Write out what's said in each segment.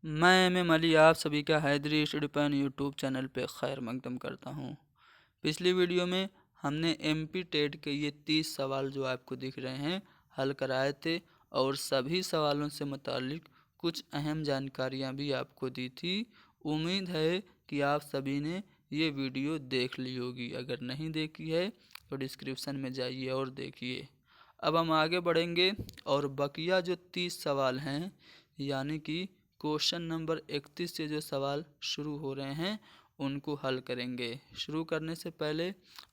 मैं एम अली आप सभी का Haidari study pen YouTube channel पे खैर मकदम करता हूँ। पिछली वीडियो में हमने एमपी टेट के ये 30 सवाल जो आपको दिख रहे हैं हल कराए थे और सभी सवालों से मुतालिक कुछ अहम जानकारियाँ भी आपको दी थी। उम्मीद है कि आप सभी ने ये वीडियो देख ली होगी। अगर नहीं देखी है तो डिस्क्रिप्शन में जाइए और देखिए। अब हम आगे बढ़ेंगे और बकिया जो 30 सवाल हैं यानी कि क्वेश्चन नंबर 31 से जो सवाल शुरू हो रहे हैं उनको हल करेंगे। शुरू करने से पहले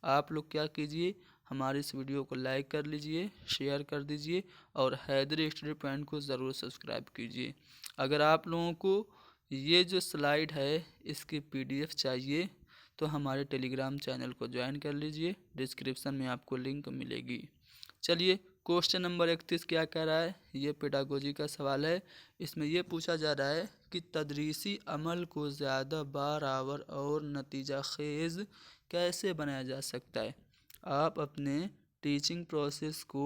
आप लोग क्या कीजिए, हमारी इस वीडियो को लाइक कर लीजिए, शेयर कर दीजिए और हैदरी स्टडी पॉइंट को ज़रूर सब्सक्राइब कीजिए। अगर आप लोगों को ये जो स्लाइड है इसकी पीडीएफ चाहिए तो हमारे टेलीग्राम चैनल को ज्वाइन कर लीजिए, डिस्क्रिप्शन में आपको लिंक मिलेगी। चलिए क्वेश्चन नंबर 31 क्या कह रहा है, ये पेडागोजी का सवाल है। इसमें यह पूछा जा रहा है कि तदरीसी अमल को ज़्यादा बारआवर और नतीजा खेज़ कैसे बनाया जा सकता है। आप अपने टीचिंग प्रोसेस को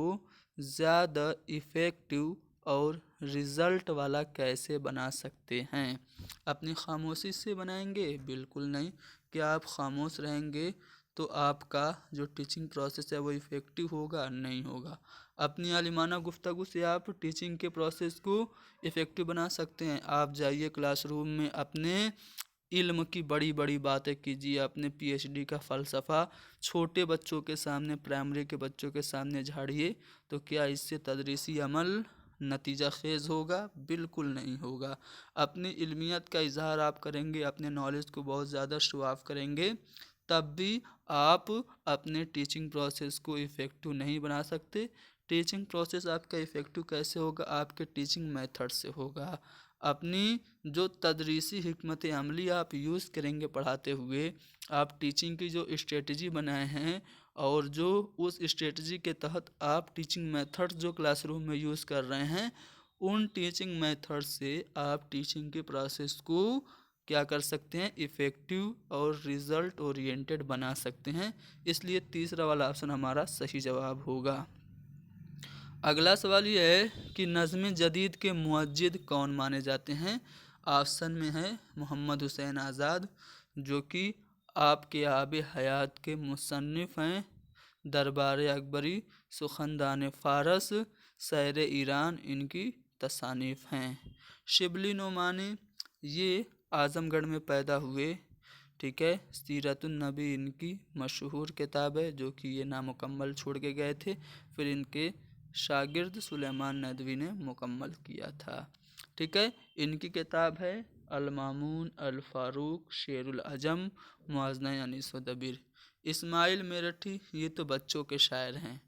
ज़्यादा इफ़ेक्टिव और रिज़ल्ट वाला कैसे बना सकते हैं। अपनी खामोशी से बनाएंगे? बिल्कुल नहीं। क्या आप खामोश रहेंगे तो आपका जो टीचिंग प्रोसेस है वो इफ़ेक्टिव होगा? नहीं होगा। अपनी आलिमाना गुफ्तगू से आप टीचिंग के प्रोसेस को इफ़ेक्टिव बना सकते हैं। आप जाइए क्लासरूम में अपने इल्म की बड़ी बड़ी बातें कीजिए, अपने पीएचडी का फ़लसफ़ा छोटे बच्चों के सामने, प्राइमरी के बच्चों के सामने झाड़िए। तो क्या इससे तदरीसी अमल नतीजा खेज़ होगा? बिल्कुल नहीं होगा। अपनी इल्मियत का इजहार आप करेंगे, अपने नॉलेज को बहुत ज़्यादा शो ऑफ करेंगे, तब भी आप अपने टीचिंग प्रोसेस को इफ़ेक्टिव नहीं बना सकते। टीचिंग प्रोसेस आपका इफ़ेक्टिव कैसे होगा? आपके टीचिंग मेथड से होगा। अपनी जो तदरीसी हिकमत अमली आप यूज़ करेंगे पढ़ाते हुए, आप टीचिंग की जो स्ट्रेटजी बनाए हैं और जो उस स्ट्रेटजी के तहत आप टीचिंग मेथड जो क्लासरूम में यूज़ कर रहे हैं, उन टीचिंग मेथड से आप टीचिंग के प्रोसेस को क्या कर सकते हैं, इफ़ेक्टिव और रिज़ल्ट ओरिएंटेड बना सकते हैं। इसलिए तीसरा वाला ऑप्शन हमारा सही जवाब होगा। अगला सवाल ये है कि नज़्म जदीद के मुअज्जिद कौन माने जाते हैं। ऑप्शन में है मोहम्मद हुसैन आज़ाद, जो कि आपके आब हयात के मुसन्निफ़ हैं। दरबार अकबरी, सुखनदान फ़ारस, सैर ईरान इनकी तसानीफ़ हैं। शिबली नोमानी ये आज़मगढ़ में पैदा हुए। ठीक है। सीरतुन नबी इनकी मशहूर किताब है जो कि ये नामुकम्मल छोड़ के गए थे, फिर इनके शागिर्द सुलेमान नदवी ने मुकम्मल किया था। ठीक है। इनकी किताब है अल मामून, अल फारूक, शेरुल अजम, मुआज़ना अनीस व दबीर। इस्माइल मेरठी ये तो बच्चों के शायर हैं।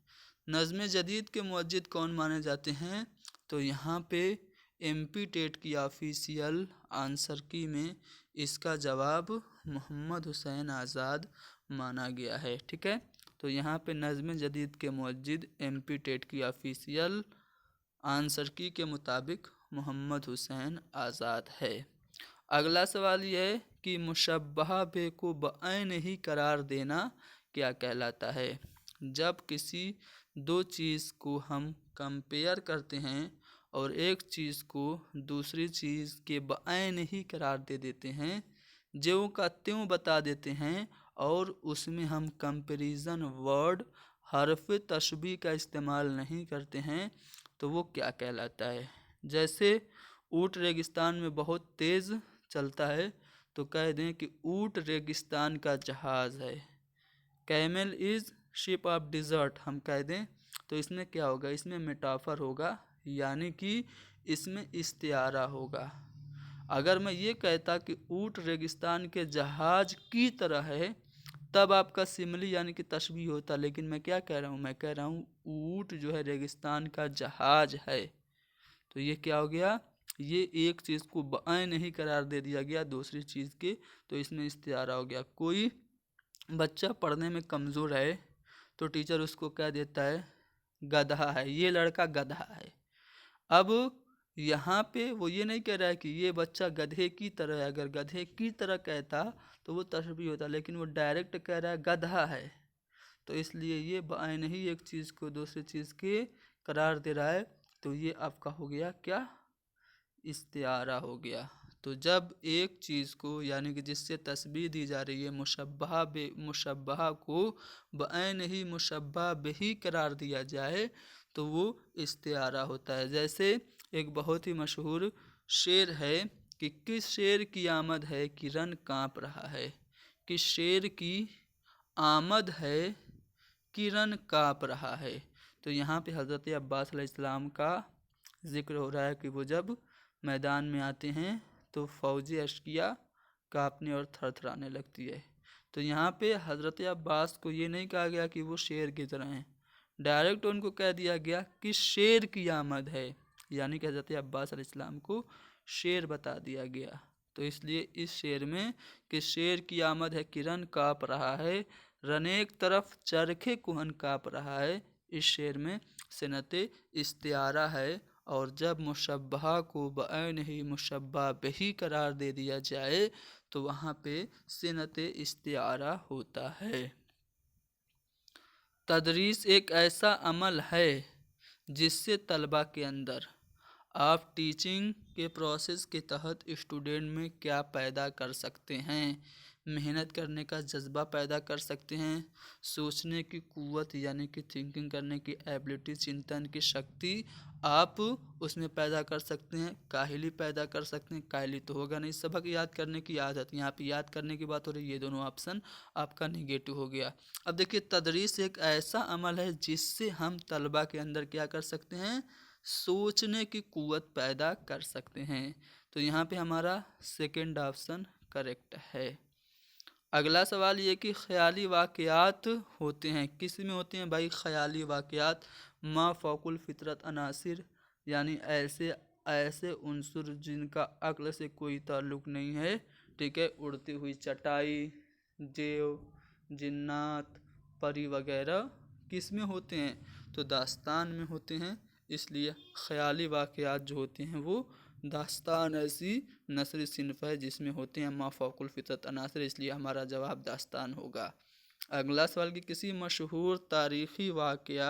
नज़्म जदीद के मुअज्जिद कौन माने जाते हैं? तो यहाँ पे एमपी टेट की ऑफिशियल आंसर की में इसका जवाब मोहम्मद हुसैन आज़ाद माना गया है। ठीक है। तो यहाँ पे नज़्म जदीद के मुअज्जिद एमपी टेट की ऑफिशियल आंसर की के मुताबिक मोहम्मद हुसैन आज़ाद है। अगला सवाल यह है कि मुशब्बहा बे को बअैन ही करार देना क्या कहलाता है। जब किसी दो चीज़ को हम कंपेयर करते हैं और एक चीज़ को दूसरी चीज़ के बअैन ही करार दे देते हैं, ज्यों का त्यों बता देते हैं और उसमें हम कंपैरिजन वर्ड हर्फ तशबीह का इस्तेमाल नहीं करते हैं, तो वो क्या कहलाता है। जैसे ऊँट रेगिस्तान में बहुत तेज़ चलता है तो कह दें कि ऊँट रेगिस्तान का जहाज़ है। Camel is ship of desert हम कह दें तो इसमें क्या होगा, इसमें मेटाफर होगा, यानी कि इसमें इस्तिआरा होगा। अगर मैं ये कहता कि ऊँट रेगिस्तान के जहाज़ की तरह है तब आपका सिमली यानी कि तशबीह होता, लेकिन मैं क्या कह रहा हूँ, मैं कह रहा हूँ ऊँट जो है रेगिस्तान का जहाज़ है। तो ये क्या हो गया, ये एक चीज़ को बाएं नहीं करार दे दिया गया दूसरी चीज़ के, तो इसमें इस्तिआरा हो गया। कोई बच्चा पढ़ने में कमज़ोर है तो टीचर उसको कह देता है गधा है, ये लड़का गधा है। अब यहाँ पे वो ये नहीं कह रहा है कि ये बच्चा गधे की तरह है। अगर गधे की तरह कहता तो वो तशबीह होता, लेकिन वो डायरेक्ट कह रहा है गधा है, तो इसलिए ये बाएं नहीं एक चीज़ को दूसरी चीज़ के करार दे रहा है। तो ये आपका हो गया क्या, इस्तिआरा हो गया। तो जब एक चीज़ को यानी कि जिससे तस्बीह दी जा रही है मुशब्बहा को बऐन ही मुशब्बह बिही करार दिया जाए तो वो इस्तिआरा होता है। जैसे एक बहुत ही मशहूर शेर है कि किस शेर की आमद है कि रन काँप रहा है, किस शेर की आमद है कि रन काँप रहा है। तो यहाँ पे हज़रत अब्बास अलैहिस्सलाम का ज़िक्र हो रहा है कि वो जब मैदान में आते हैं तो फ़ौजी अशकिया काँपने और थरथराने लगती है। तो यहाँ पे हज़रत अब्बास को ये नहीं कहा गया कि वो शेर की तरह हैं, डायरेक्ट उनको कह दिया गया कि शेर की आमद है, यानी कि हज़रत अब्बास अलैहिस्सलाम को शेर बता दिया गया। तो इसलिए इस शेर में कि शेर की आमद है, किरण काँप रहा है, रनेक तरफ चरखे कुहन काँप रहा है, इस शेर में सिनते इस्तिआरा है। और जब मुशब्बहा को बऐन ही मुशब्बह बिही करार दे दिया जाए तो वहाँ पे सिनते इस्तिआरा होता है। तदरीस एक ऐसा अमल है जिससे तलबा के अंदर आप टीचिंग के प्रोसेस के तहत स्टूडेंट में क्या पैदा कर सकते हैं, मेहनत करने का जज्बा पैदा कर सकते हैं, सोचने की कुव्वत यानी कि थिंकिंग करने की एबिलिटी, चिंतन की शक्ति आप उसमें पैदा कर सकते हैं, काहिली पैदा कर सकते हैं। काहिली तो होगा नहीं, सबक याद करने की आदत, यहाँ पे याद करने की बात हो रही है, ये दोनों ऑप्शन आपका निगेटिव हो गया। अब देखिए तदरीस एक ऐसा अमल है जिससे हम तलबा के अंदर क्या कर सकते हैं, सोचने की कुव्वत पैदा कर सकते हैं। तो यहाँ पे हमारा सेकंड ऑप्शन करेक्ट है। अगला सवाल ये कि ख्याली वाक़यात होते हैं, किस में होते हैं भाई ख्याली वाक़यात, मा फ़ौकुल फितरत अनासिर, यानी ऐसे ऐसे उनसुर जिनका अक्ल से कोई ताल्लुक़ नहीं है, ठीक है, उड़ती हुई चटाई, जेव, जिन्नात, परी वगैरह किस में होते हैं, तो दास्तान में होते हैं। इसलिए ख्याली वाक़यात जो होते हैं वो दास्तान ऐसी नस्री सिनफ है जिसमें होते हैं मा फ़ौकुल फितरत अनासर, इसलिए हमारा जवाब दास्तान होगा। अगला सवाल कि किसी मशहूर तारीख़ी वाक़या,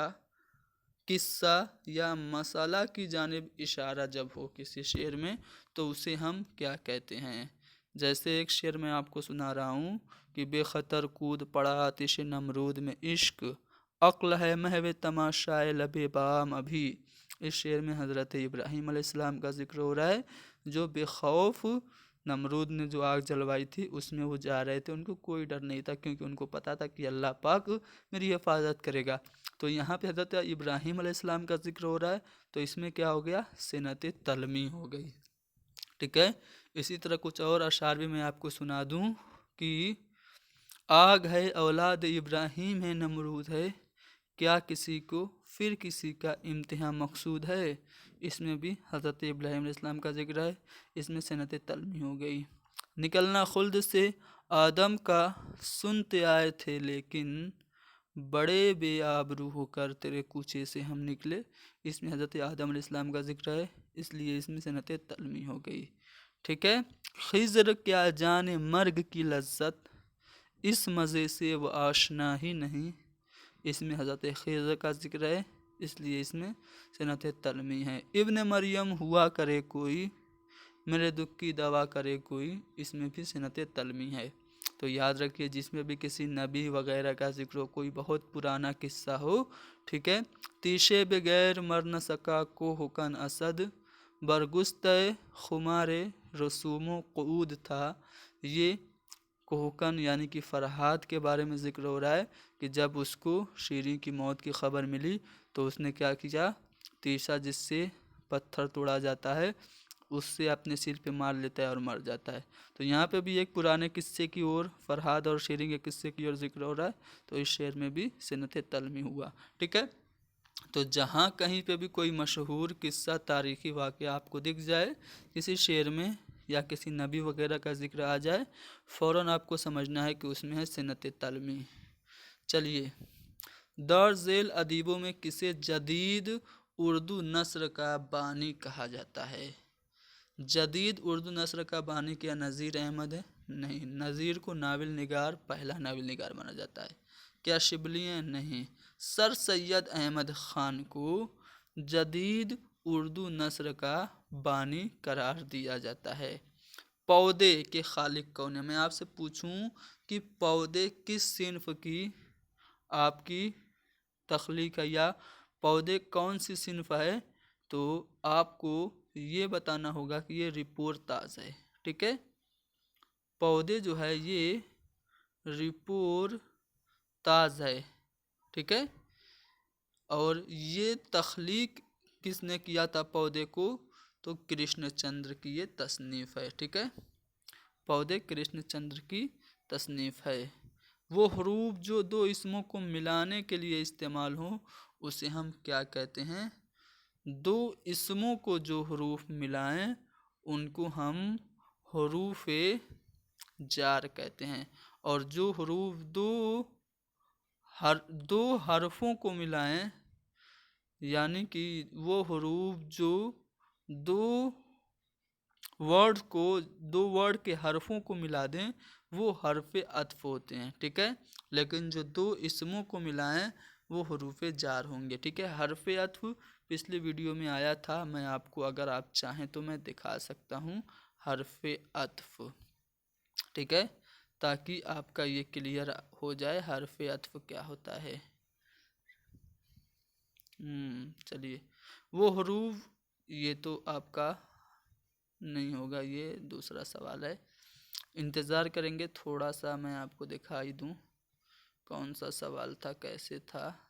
किस्सा या मसला की जानिब इशारा जब हो किसी शेर में तो उसे हम क्या कहते हैं। जैसे एक शेर मैं आपको सुना रहा हूँ कि बेखतर कूद पड़ा आतिश नमरूद में इश्क, अक्ल है महवे तमाशाए लबे बाम अभी। इस शेर में हज़रत इब्राहीम अलैहिस्सलाम का जिक्र हो रहा है, जो बेखौफ नमरूद ने जो आग जलवाई थी उसमें वो जा रहे थे, उनको कोई डर नहीं था क्योंकि उनको पता था कि अल्लाह पाक मेरी हिफाजत करेगा। तो यहाँ पे हज़रत इब्राहीम अलैहिस्सलाम का जिक्र हो रहा है, तो इसमें क्या हो गया, सिनत तलमी हो गई। ठीक है, इसी तरह कुछ और अशार भी मैं आपको सुना दूँ कि आग है औलाद इब्राहीम है नमरूद है, क्या किसी को फिर किसी का इम्तिहान मकसूद है। इसमें भी हज़रत इब्राहीम अलैहिस्सलाम का जिक्र है, इसमें सनत तलमी हो गई। निकलना खुल्द से आदम का सुनते आए थे लेकिन बड़े बेआबरू होकर तेरे कूचे से हम निकले, इसमें हज़रत आदम अलैहिस्सलाम का जिक्र है, इसलिए इसमें सनत तलमी हो गई। ठीक है, खिज़र क्या जाने मर्ग की लज्जत, इस मज़े से वो आशना ही नहीं, इसमें हज़रत खिज़र का जिक्र है, इसलिए इसमें सनत तलमी है। इब्न मरियम हुआ करे कोई, मेरे दुख की दवा करे कोई, इसमें भी सनत तलमी है। तो याद रखिए जिसमें भी किसी नबी वगैरह का जिक्र हो, कोई बहुत पुराना किस्सा हो, ठीक है, तीशे बगैर मर न सका को हुकन असद, बरगुस्त खुमारे रसूमो क़ूद था। ये कोहकन यानी कि फरहाद के बारे में जिक्र हो रहा है कि जब उसको शीरीं की मौत की खबर मिली तो उसने क्या किया, तीसा जिससे पत्थर तोड़ा जाता है उससे अपने सिर पे मार लेता है और मर जाता है। तो यहाँ पे भी एक पुराने किस्से की ओर, फरहाद और शीरीं के किस्से की ओर जिक्र हो रहा है, तो इस शेर में भी सिनत तलमी हुआ। ठीक है, तो जहाँ कहीं पे भी कोई मशहूर किस्सा तारीख़ी वाक़या आपको दिख जाए किसी शेर में या किसी नबी वगैरह का जिक्र आ जाए, फ़ौरन आपको समझना है कि उसमें है सिनत तलमी। चलिए, दौर झेल अदीबों में किसे जदीद उर्दू नस्र का बानी कहा जाता है। जदीद उर्दू नस्र का बानी क्या नज़ीर अहमद है? नहीं, नज़ीर को नाविल निगार, पहला नाविल निगार माना जाता है। क्या शिबली हैं? नहीं। सर सैयद अहमद ख़ान को जदीद उर्दू नस्र का बानी करार दिया जाता है। पौधे के खालिक कौन है। मैं आपसे पूछूं कि पौधे किस सिन्फ की आपकी तख्लीक है, या पौधे कौन सी सिन्फ है, तो आपको ये बताना होगा कि ये रिपोर्ताज है। ठीक है, पौधे जो है ये रिपोर्ताज है। ठीक है, और ये तख्लीक किसने किया था पौधे को, तो कृष्णचंद्र की ये तसनीफ़ है। ठीक है, पौधे कृष्णचंद्र की तसनीफ़ है। वो हरूफ जो दो इसमों को मिलाने के लिए इस्तेमाल हो उसे हम क्या कहते हैं, दो इसमों को जो हरूफ मिलाएं उनको हम हरूफ जार कहते हैं। और जो हरूफ दो हरफों को मिलाएं, यानी कि वो हरूफ जो दो वर्ड को दो वर्ड के हरफों को मिला दें वो हरफ अत्फ होते हैं। ठीक है, लेकिन जो दो इसमों को मिलाएं वो हरूफ जार होंगे। ठीक है, हरफ अत्फ पिछले वीडियो में आया था, मैं आपको अगर आप चाहें तो मैं दिखा सकता हूँ हरफ अत्फ। ठीक है, ताकि आपका ये क्लियर हो जाए हरफ अत्फ क्या होता है। चलिए, वो हरूफ, ये तो आपका नहीं होगा, ये दूसरा सवाल है। इंतज़ार करेंगे थोड़ा सा, मैं आपको दिखाई दूं कौन सा सवाल था, कैसे था।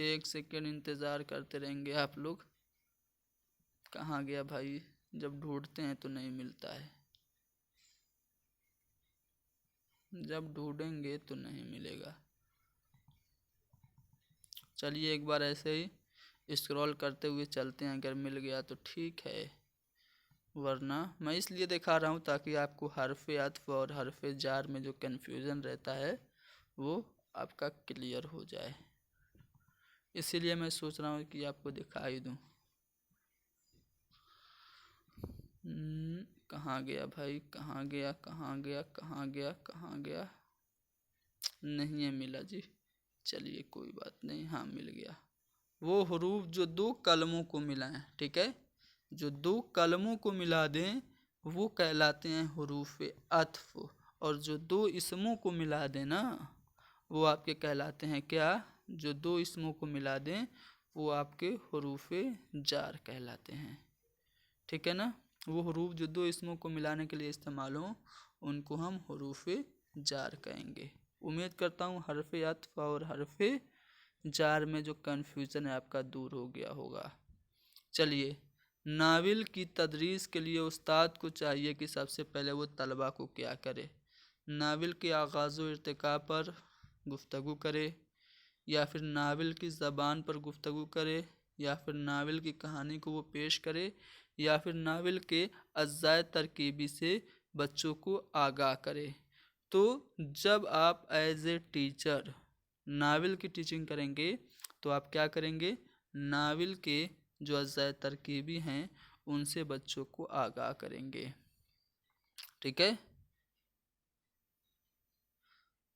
एक सेकेंड इंतज़ार करते रहेंगे आप लोग। कहाँ गया भाई, जब ढूंढते हैं तो नहीं मिलता है, जब ढूंढेंगे तो नहीं मिलेगा। चलिए एक बार ऐसे ही स्क्रॉल करते हुए चलते हैं, अगर मिल गया तो ठीक है, वरना मैं इसलिए दिखा रहा हूँ ताकि आपको हरफ अत्फ और हरफ जार में जो कन्फ्यूज़न रहता है वो आपका क्लियर हो जाए, इसीलिए मैं सोच रहा हूँ कि आपको दिखाई दूँ। कहाँ गया भाई, कहाँ गया, कहाँ गया, कहाँ गया, कहाँ गया, नहीं है मिला जी। चलिए कोई बात नहीं, हाँ मिल गया। वो हरूफ जो दो कलमों को मिलाएं, ठीक है, जो दो कलमों को मिला दें वो कहलाते हैं हरूफ अत्फ, और जो दो इसमों को मिला दें ना वो आपके कहलाते हैं क्या, जो दो इसमों को मिला दें वो आपके हरूफ जार कहलाते हैं। ठीक है ना, वो हरूफ जो दो इसमों को मिलाने के लिए इस्तेमाल हों उनको हम हरूफ जार कहेंगे। उम्मीद करता हूँ हरफ अत्फ और हरफ जार में जो कन्फ्यूज़न है आपका दूर हो गया होगा। चलिए, नाविल की तदरीस के लिए उस्ताद को चाहिए कि सबसे पहले वो तलबा को क्या करे, नाविल के आगाज़ व इर्तिका पर गुफ्तगू करे, या फिर नाविल की ज़बान पर गुफ्तगू करे, या फिर नाविल की कहानी को वो पेश करे, या फिर नाविल के अज्जाए तरकीबी से बच्चों को आगाह करे। तो जब आप एज ए टीचर नाविल की टीचिंग करेंगे तो आप क्या करेंगे, नाविल के जो अज्जाए तरकीबी हैं उनसे बच्चों को आगाह करेंगे। ठीक है,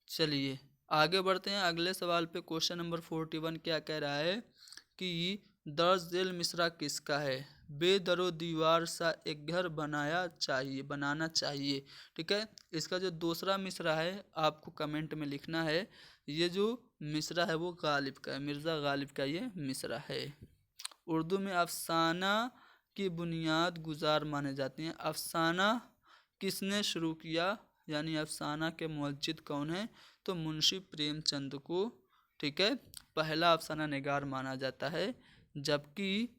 चलिए आगे बढ़ते हैं अगले सवाल पे। क्वेश्चन नंबर 41 क्या कह रहा है कि दर्ज दिल मिसरा किसका है, बेदरो दीवार सा एक घर बनाना चाहिए। ठीक है, इसका जो दूसरा मिसरा है आपको कमेंट में लिखना है। ये जो मिसरा है वो गालिब का है, मिर्ज़ा गालिब का ये मिसरा है। उर्दू में अफसाना की बुनियाद गुजार माने जाते हैं। अफसाना किसने शुरू किया, यानी अफसाना के मुअज्जिद कौन है, तो मुंशी प्रेमचंद को, ठीक है, पहला अफसाना निगार माना जाता है। जबकि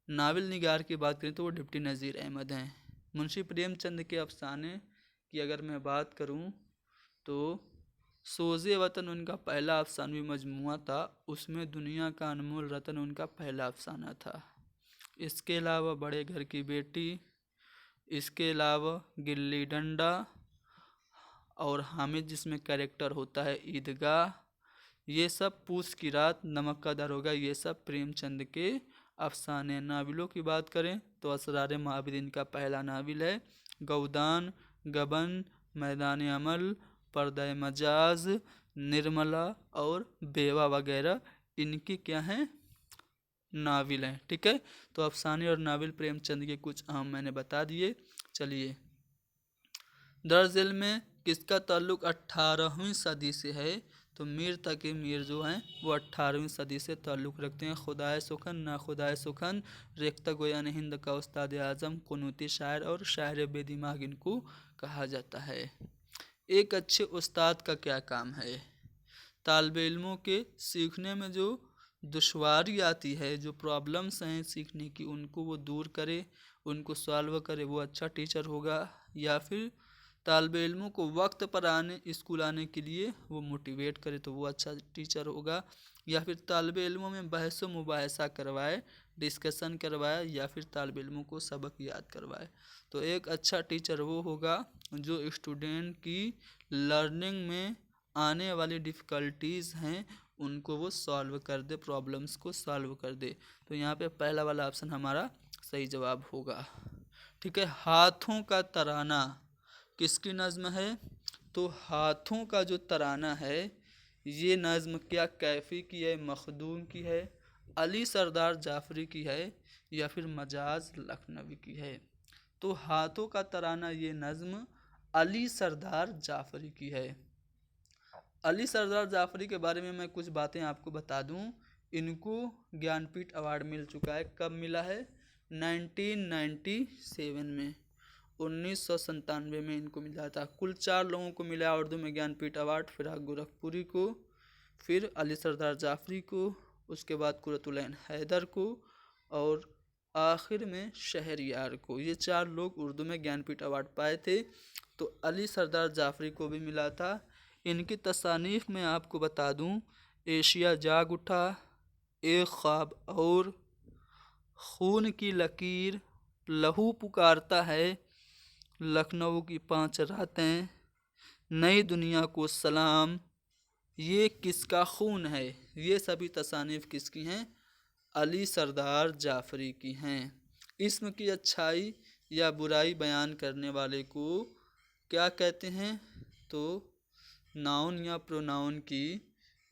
नावल निगार की बात करें तो वो डिप्टी नज़ीर अहमद हैं। मुंशी प्रेमचंद के अफसाने की अगर मैं बात करूं तो सोज़े वतन उनका पहला अफसानवी मजमुआ था, उसमें दुनिया का अनमोल रतन उनका पहला अफसाना था। इसके अलावा बड़े घर की बेटी, इसके अलावा गिल्ली डंडा और हामिद जिसमें कैरेक्टर होता है ईदगाह, ये सब पूस की रात, नमक का दरोगा, ये सब प्रेमचंद के अफसाने। नाविलों की बात करें तो असरार माबिदीन का पहला नाविल है। गौदान, गबन, मैदान अमल, पर्दा मजाज, निर्मला और बेवा वगैरह इनकी क्या हैं, नाविल हैं। ठीक है, तो अफसाने और नाविल प्रेमचंद के कुछ अहम मैंने बता दिए। चलिए, दर्ज इल्म में किसका ताल्लुक 18वीं सदी से है? तो मीर तकी मीर जो हैं वो 18वीं सदी से ताल्लुक़ रखते हैं। खुदाए सुखन ना खुदाए सुखन रेख्ता गोयान हिंद का उस्ताद आज़म, कुनूती शायर और शायर बेदिमाग इनको कहा जाता है। एक अच्छे उस्ताद का क्या काम है? तालिब इल्मों के सीखने में जो दुश्वारी आती है, जो प्रॉब्लम्स हैं सीखने की, उनको वो दूर करे, उनको सॉल्व करे, वो अच्छा टीचर होगा। या फिर तालिब इल्मों को वक्त पर स्कूल आने के लिए वो मोटिवेट करे, तो वो अच्छा टीचर होगा। या फिर तालिब इल्मों में बहस मुबाहसा करवाए, डिस्कशन करवाए, या फिर तालिब इल्मों को सबक याद करवाए। तो एक अच्छा टीचर वो होगा जो स्टूडेंट की लर्निंग में आने वाली डिफ़िकल्टीज़ हैं उनको वो सॉल्व कर दे, प्रॉब्लम्स को सॉल्व कर दे। तो यहाँ पे पहला वाला ऑप्शन हमारा सही जवाब होगा। ठीक है, हाथों का तराना किसकी नज़्म है? तो हाथों का जो तराना है ये नज़्म क्या कैफ़ी की है, मखदूम की है, अली सरदार जाफरी की है, या फिर मजाज लखनवी की है? तो हाथों का तराना ये नज़्म अली सरदार जाफरी की है। अली सरदार जाफरी के बारे में मैं कुछ बातें आपको बता दूं। इनको ज्ञानपीठ अवार्ड मिल चुका है। कब मिला है? 1997 में, 1997 में इनको मिला था। कुल 4 लोगों को मिला उर्दू में ज्ञानपीठ अवार्ड, फिराक गोरखपुरी को, फिर अली सरदार जाफरी को, उसके बाद कुरतुलैन हैदर को, और आखिर में शहरयार को। ये 4 लोग उर्दू में ज्ञानपीठ अवार्ड पाए थे। तो अली सरदार जाफरी को भी मिला था। इनकी तसानीफ में आपको बता दूं, एशिया जाग उठा, एक ख्वाब और, खून की लकीर, लहू पुकारता है, लखनऊ की 5 रातें, नई दुनिया को सलाम, ये किसका खून है, ये सभी तसानीफ किसकी हैं? अली सरदार जाफरी की हैं। इस्म की अच्छाई या बुराई बयान करने वाले को क्या कहते हैं? तो नाउन या प्रोनाउन की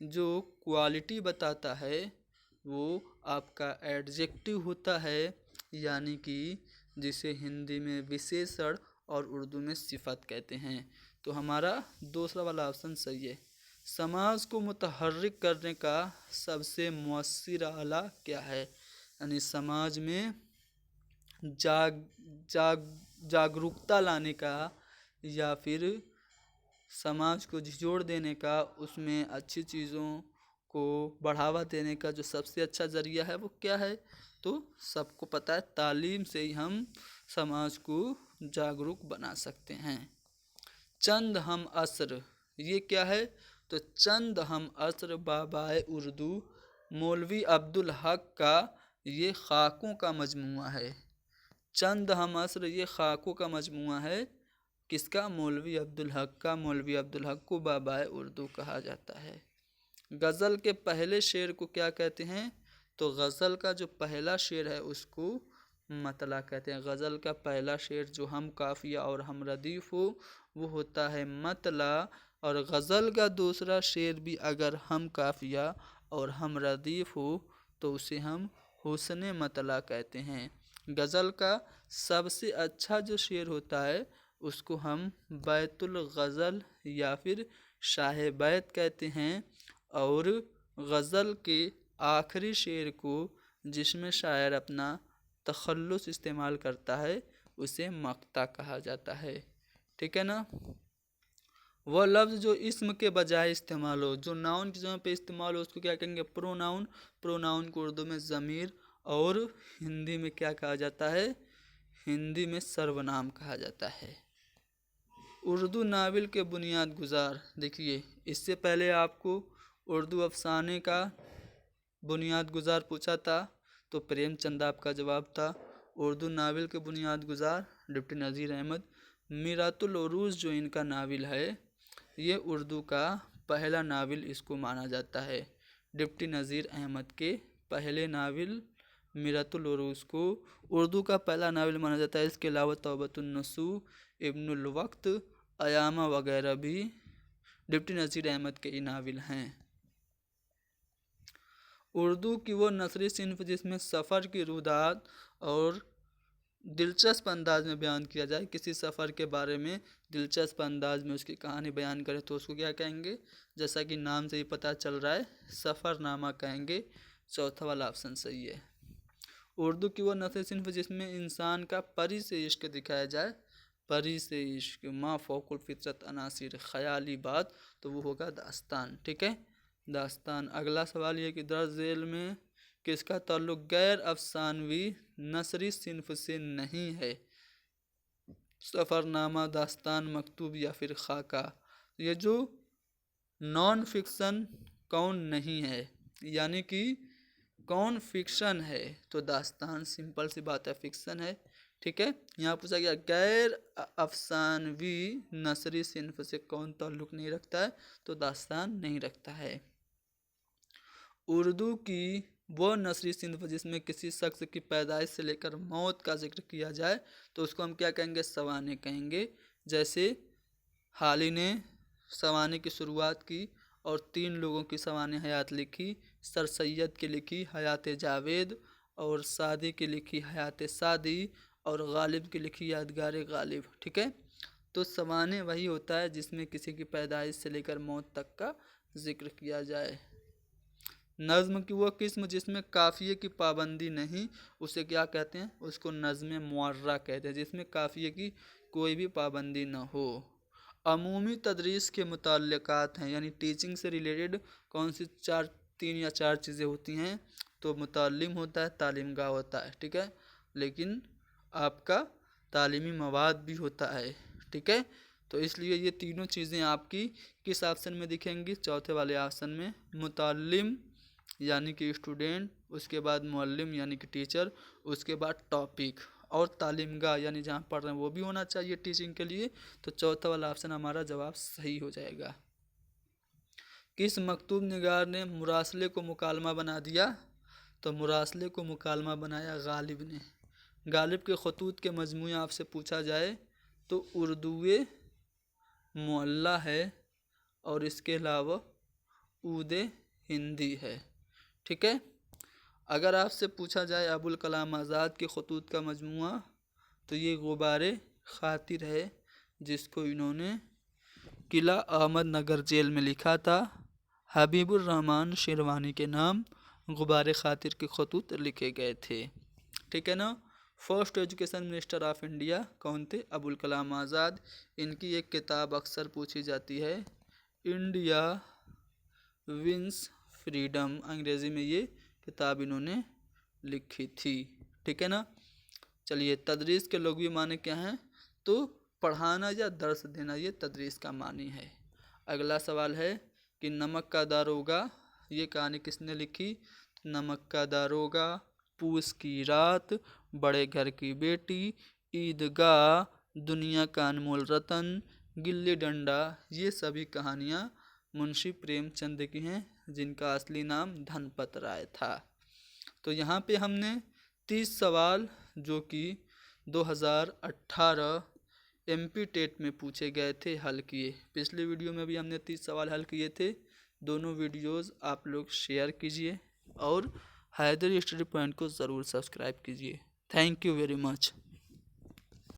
जो क्वालिटी बताता है वो आपका एडजेक्टिव होता है, यानी कि जिसे हिंदी में विशेषण और उर्दू में सिफत कहते हैं। तो हमारा दूसरा वाला ऑप्शन सही है। समाज को मुतहर्रिक करने का सबसे मुअस्सिर आला क्या है? यानी समाज में जागरूकता लाने का या फिर समाज को झिझोड़ देने का, उसमें अच्छी चीज़ों को बढ़ावा देने का जो सबसे अच्छा ज़रिया है वो क्या है? तो सबको पता है, तालीम से ही हम समाज को जागरूक बना सकते हैं। चंद हम असर ये क्या है? तो चंद हम असर बाबाए उर्दू मौलवी अब्दुल हक का ये खाकों का मजमुआ है। चंद हम असर ये खाकों का मजमुआ है। किसका? मौलवी अब्दुल हक का। मौलवी अब्दुल हक को बाबाए उर्दू कहा जाता है। गज़ल के पहले शेर को क्या कहते हैं? तो गज़ल का जो पहला शेर है उसको मतला कहते हैं। गज़ल का पहला शेर जो हम काफिया और हम रदीफ हो वो होता है मतला, और गज़ल का दूसरा शेर भी अगर हम काफिया और हम रदीफ हो तो उसे हम हुस्न मतला कहते हैं। गज़ल का सबसे अच्छा जो शेर होता है उसको हम बैतुल गज़ल या फिर शाह बैत कहते हैं, और गज़ल के आखिरी शेर को जिसमें शायर अपना तखल्लुस इस्तेमाल करता है उसे मक्ता कहा जाता है। ठीक है ना? वह लफ्ज़ जो इस्म के बजाय इस्तेमाल हो, जो नाउन की जगह पे इस्तेमाल हो, उसको क्या कहेंगे? प्रोनाउन। प्रोनाउन को उर्दू में ज़मीर और हिंदी में क्या कहा जाता है? हिंदी में सर्वनाम कहा जाता है। उर्दू नावल के बुनियाद गुजार देखिए, इससे पहले आपको उर्दू अफसाने का बुनियाद गुजार पूछा था तो प्रेमचंद आपका जवाब था। उर्दू नावल के बुनियाद गुजार डिप्टी नज़ीर अहमद। मीरातुल उरूज जो इनका नावल है ये उर्दू का पहला नावल इसको माना जाता है। डिप्टी नज़ीर अहमद के पहले नावल मीरातुल उरूज को उर्दू का पहला नावल माना जाता है। इसके अलावा तौबतुन नसू, इब्नुल वक्त, अयामा वगैरह भी डिप्टी नज़ीर अहमद के ही नावल हैं। उर्दू की वो नसरी सिन्फ जिसमें सफ़र की रुदात और दिलचस्प अंदाज में बयान किया जाए, किसी सफ़र के बारे में दिलचस्प अंदाज में उसकी कहानी बयान करे तो उसको क्या कहेंगे? जैसा कि नाम से ही पता चल रहा है, सफ़रनामा कहेंगे। चौथा वाला ऑप्शन सही है। उर्दू की वो नसरी सिन्फ जिसमें इंसान का परी से इश्क दिखाया जाए, परी से इश्क, माँ फ़ौकुल फितरत अनासिर, ख़याली बात, तो वो होगा दास्तान। ठीक है, दास्तान। अगला सवाल ये कि दर्ज झेल में किसका ताल्लुक गैर अफसानवी नसरी सिन्फ से नहीं है? सफ़रनामा, दास्तान, मकतूब या फिर खाका। ये जो नॉन फिक्सन कौन नहीं है, यानी कि कौन फिक्शन है, तो दास्तान। सिंपल सी बात है, फिक्सन है। ठीक है, यहाँ पूछा गया गैर अफसानवी नसरी सिन्फ से कौन ताल्लुक नहीं रखता है, तो दास्तान नहीं रखता है। उर्दू की वो नसरी सिन्फ जिसमें किसी शख्स की पैदाइश से लेकर मौत का जिक्र किया जाए तो उसको हम क्या कहेंगे? सवाने कहेंगे। जैसे हाली ने सवाने की शुरुआत की और 3 लोगों की सवाने हयात लिखी। सर सैयद की लिखी हयात जावेद, और सादी की लिखी हयात सादी, और गालिब की लिखी यादगार गालिब। ठीक है, तो सवाने वही होता है जिसमें किसी की पैदाइश से लेकर मौत तक का जिक्र किया जाए। नज़्म की वो किस्म जिसमें काफ़िये की पाबंदी नहीं, उसे क्या कहते हैं? उसको नज़्म मुअर्रा कहते हैं, जिसमें काफ़िये की कोई भी पाबंदी ना हो। अमूमी तदरीस के मुताल्लिकात हैं, यानी टीचिंग से रिलेटेड कौन सी 3 या 4 चीज़ें होती हैं? तो मुतालिम होता है, तालीमगाह होता है। ठीक है, लेकिन आपका तालीमी मवाद भी होता है। ठीक है, तो इसलिए ये तीनों चीज़ें आपकी किस ऑप्शन में दिखेंगी? चौथे वाले ऑप्शन में। मुतालिम यानी कि स्टूडेंट, उसके बाद मुअल्लिम यानी कि टीचर, उसके बाद टॉपिक, और तालीमगाह यानी जहाँ पढ़ रहे हैं वो भी होना चाहिए टीचिंग के लिए। तो चौथा वाला ऑप्शन हमारा जवाब सही हो जाएगा। किस मकतूब निगार ने मुरासले को मुकालमा बना दिया? तो मुरासले को मुकालमा बनाया गालिब ने। गालिब के खतूत के मजमूए आपसे पूछा जाए तो उर्दूए मुअल्ला है, और इसके अलावा ऊदे हिंदी है। ठीक है, अगर आपसे पूछा जाए अबुल कलाम आज़ाद के खतूत का मजमुआ, तो ये गुबारे खातिर है, जिसको इन्होंने किला अहमद नगर जेल में लिखा था। हबीबुर रहमान शेरवानी के नाम गुबारे खातिर के खतूत लिखे गए थे। ठीक है ना। First education minister of India कौन थे? अबुल कलाम आज़ाद। इनकी एक किताब अक्सर पूछी जाती है, इंडिया विंस फ्रीडम, अंग्रेज़ी में ये किताब इन्होंने लिखी थी। ठीक है ना। चलिए, तदरीस के लुग़वी माने क्या हैं? तो पढ़ाना या दर्स देना, ये तदरीस का मानी है। अगला सवाल है कि नमक का दारोगा, ये कहानी किसने लिखी? नमक का दारोगा, पूस की रात, बड़े घर की बेटी, ईदगाह, दुनिया का अनमोल रतन, गिल्ली डंडा, ये सभी कहानियाँ मुंशी प्रेमचंद की हैं, जिनका असली नाम धनपत राय था। तो यहाँ पे हमने 30 सवाल जो कि 2018 MP टेट में पूछे गए थे हल किए। पिछली वीडियो में भी हमने 30 सवाल हल किए थे। दोनों वीडियोस आप लोग शेयर कीजिए और हैदरी स्टडी पॉइंट को ज़रूर सब्सक्राइब कीजिए। Thank you very much.